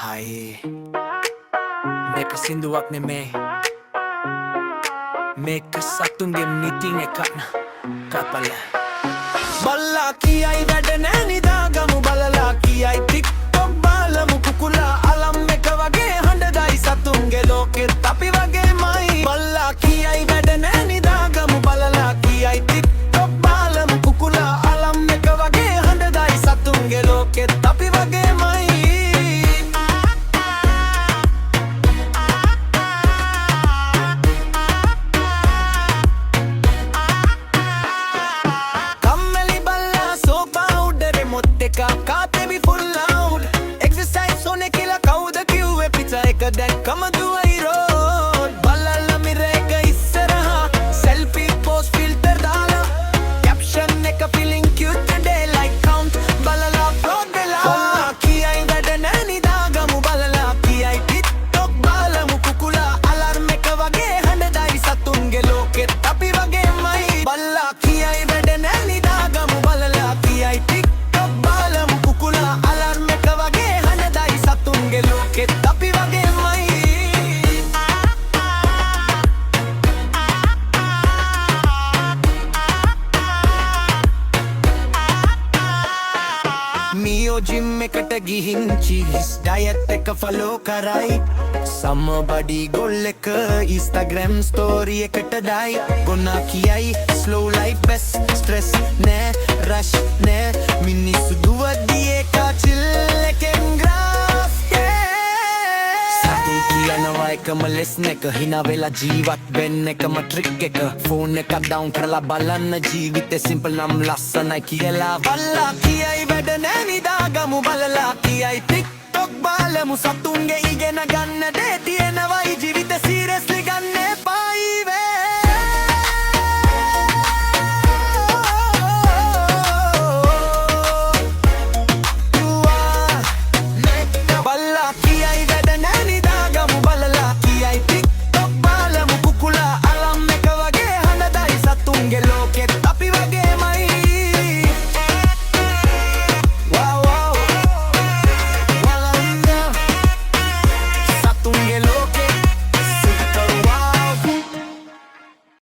Hai මේක සින්දුවක් නෙමේ මේක සතුන්ගේ මීටින් එකක් කපල බල්ලා කියයි වැඩ නෑ නිදාගමු බලලා කියයි ටික්ටොක් බලමු කුකුලා අලම් එක වගේ හඬදයි සතුන්ගේ ලෝකෙත් අපි වගේමයි බල්ලා කියයි වැඩ නෑ නිදාගමු බලලා කියයි ටික්ටොක් බලමු කුකුලා අලම් එක වගේ හඬදයි සතුන්ගේ ලෝකෙත් අපි වගේමයි Kaate bhi full loud Exercise hone kila kauda kiuwe pizza ek dan kama duai road Balala mirega issaraha Selfie post filter dala Caption ek feeling cute today like count Balala upload vela Balla kiyai wada nani dagamu balala kiyai TikTok balamu kukula Alarm ek wage handadai satunge loke tapi wage mai Balla kiyai wada nani dagamu balala kiyai TikTok tapi වගේමයි මියෝ gym එකට ගිහින් cheese diet එක follow කරයි සම්ම body ගොල් එක Instagram story එකට dye ගොනා කියයි slow life බෙස් stress නෑ rush නෑ මිනිස්සු දුවද්දී එක චිල් එකෙන් ග්‍රාෆ් යනවා එකම ලෙස්න එක හිනා වෙලා ජීවත් වෙන්න එකම ට්‍රික් එක ෆෝන් එකක් ඩවුන් කරලා බලන්න ජීවිතේ සිම්පල් නම් ලස්සනයි කියලා බල්ලා කියයි වැඩ නෑ නිදාගමු බලලා කියයි ටික්ටොක් බලමු සතුන්ගේ ඉගෙන ගන්න දේ තියෙන